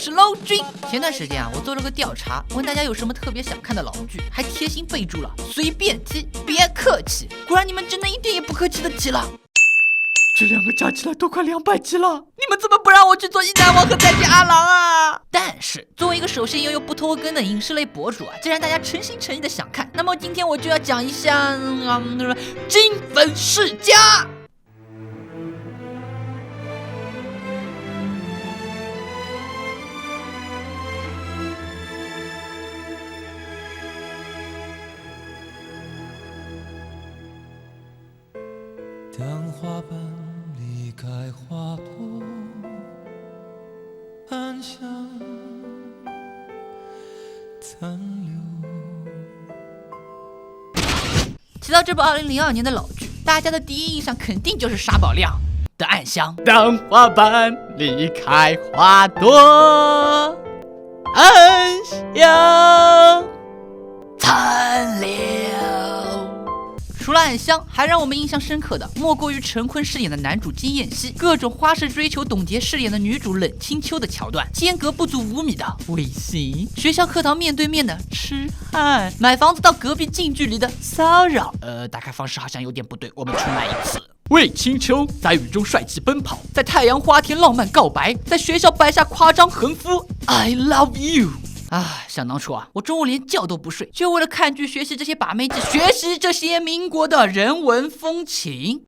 是楼君。前段时间啊，我做了个调查，问大家有什么特别想看的老剧，还贴心备注了随便提，别客气。果然你们真的一点也不客气的提了。这两个加起来都快200集了，你们怎么不让我去做一男王和再见阿郎啊？但是作为一个首先拥有不拖更的影视类博主啊，既然大家诚心诚意的想看，那么今天我就要讲一下金粉世家。当花瓣离开花朵，暗香残留。提到这部2002年的老剧，大家的第一印象肯定就是沙宝亮的《暗香》。当花瓣离开花朵，暗香残留。除了暗香，还让我们印象深刻的莫过于陈坤饰演的男主金燕西，各种花式追求董洁饰演的女主冷清秋的桥段，间隔不足5米的微信，学校课堂面对面的痴汉，买房子到隔壁近距离的骚扰。打开方式好像有点不对，我们重来一次。魏清秋在雨中帅气奔跑，在太阳花天浪漫告白，在学校摆下夸张横幅 I love you。想当初啊，我中午连觉都不睡，就为了看剧学习这些把妹技，学习这些民国的人文风情。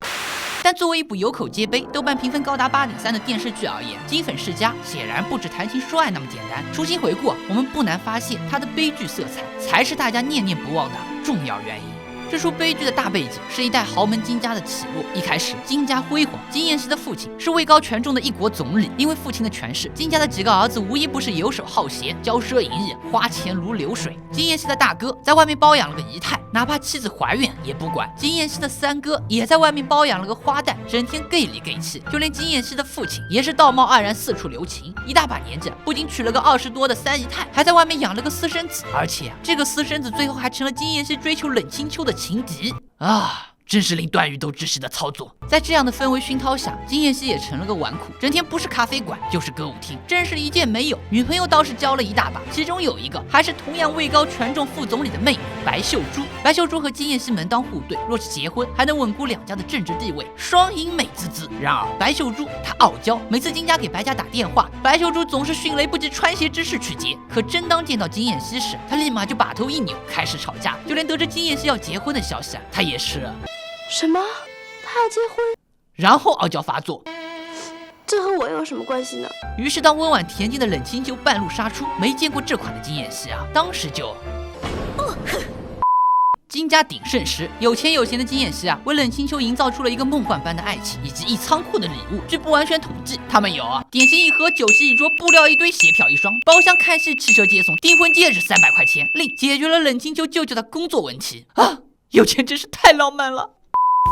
但作为一部有口皆碑、豆瓣评分高达8.3的电视剧而言，《金粉世家》显然不止谈情说爱那么简单。重新回顾，我们不难发现，它的悲剧色彩才是大家念念不忘的重要原因。这出悲剧的大背景是一代豪门金家的起落。一开始，金家辉煌，金燕西的父亲是位高权重的一国总理，因为父亲的权势，金家的几个儿子无一不是游手好闲、骄奢淫逸、花钱如流水。金燕西的大哥在外面包养了个姨太，哪怕妻子怀孕也不管。金燕西的三哥也在外面包养了个花旦，整天 gay 里 gay 气。就连金燕西的父亲也是道貌岸然，四处留情。一大把年纪，不仅娶了个20多的三姨太，还在外面养了个私生子，而且这个私生子最后还成了金燕西追求冷清秋的情敌啊！真是令段誉都窒息的操作。在这样的氛围熏陶下，金燕西也成了个纨绔，整天不是咖啡馆就是歌舞厅，真是一件没有。女朋友倒是交了一大把，其中有一个还是同样位高权重副总理的妹妹白秀珠。白秀珠和金燕西门当户对，若是结婚，还能稳固两家的政治地位，双赢美滋滋。然而白秀珠她傲娇，每次金家给白家打电话，白秀珠总是迅雷不及穿鞋之势去接。可真当见到金燕西时，她立马就把头一扭，开始吵架。就连得知金燕西要结婚的消息，她也是什么？他要结婚？然后傲娇发作。这和我有什么关系呢？于是当温婉恬静的冷清秋半路杀出，没见过这款的金燕西啊，当时就金家鼎盛时，有钱有闲的金燕西啊，为冷清秋营造出了一个梦幻般的爱情，以及一仓库的礼物。据不完全统计，他们有点心一盒、酒席一桌、布料一堆、鞋票一双、包厢看戏、汽车接送、订婚戒指300块钱，另解决了冷清秋舅舅的工作问题啊！有钱真是太浪漫了。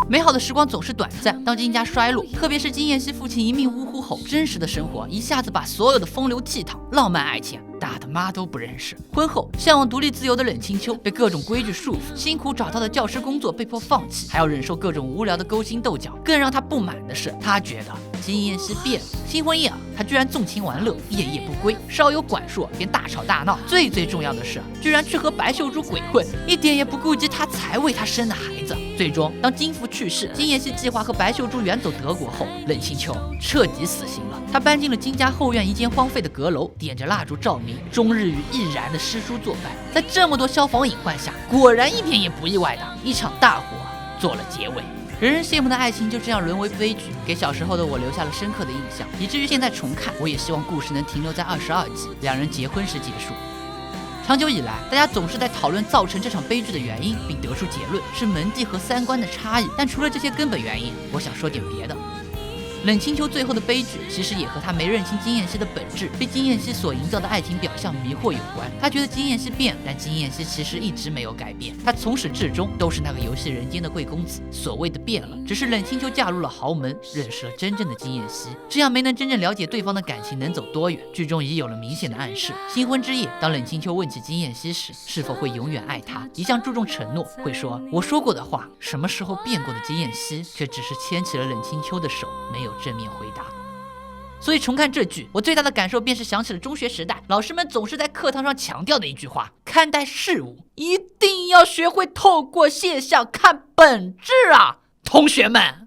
美好的时光总是短暂，当金家衰落，特别是金燕西父亲一命呜呼后，真实的生活一下子把所有的风流倜傥、浪漫爱情打得妈都不认识。婚后向往独立自由的冷清秋被各种规矩束缚，辛苦找到的教师工作被迫放弃，还要忍受各种无聊的勾心斗角。更让他不满的是，他觉得金燕西变了。新婚夜他居然纵情玩乐，夜夜不归，稍有管束便大吵大闹。最重要的是，居然去和白秀珠鬼混，一点也不顾及他才为他生的孩子。最终，当金父去世，金燕西计划和白秀珠远走德国后，冷清秋彻底死心了。他搬进了金家后院一间荒废的阁楼，点着蜡烛照明，终日与易燃的师叔作伴。在这么多消防隐患下，果然一点也不意外的，一场大火做了结尾。人人羡慕的爱情就这样沦为悲剧，给小时候的我留下了深刻的印象，以至于现在重看，我也希望故事能停留在22集，两人结婚时结束。长久以来，大家总是在讨论造成这场悲剧的原因，并得出结论是门第和三观的差异。但除了这些根本原因，我想说点别的。冷清秋最后的悲剧，其实也和他没认清金燕西的本质，被金燕西所营造的爱情表象迷惑有关。他觉得金燕西变了，但金燕西其实一直没有改变，他从始至终都是那个游戏人间的贵公子。所谓的变了，只是冷清秋嫁入了豪门，认识了真正的金燕西，这样没能真正了解对方的感情能走多远。剧中已有了明显的暗示。新婚之夜，当冷清秋问起金燕西时，是否会永远爱他，一向注重承诺，会说我说过的话，什么时候变过的金燕西却只是牵起了冷清秋的手，没有正面回答。所以重看这剧，我最大的感受便是想起了中学时代老师们总是在课堂上强调的一句话：看待事物一定要学会透过现象看本质啊，同学们。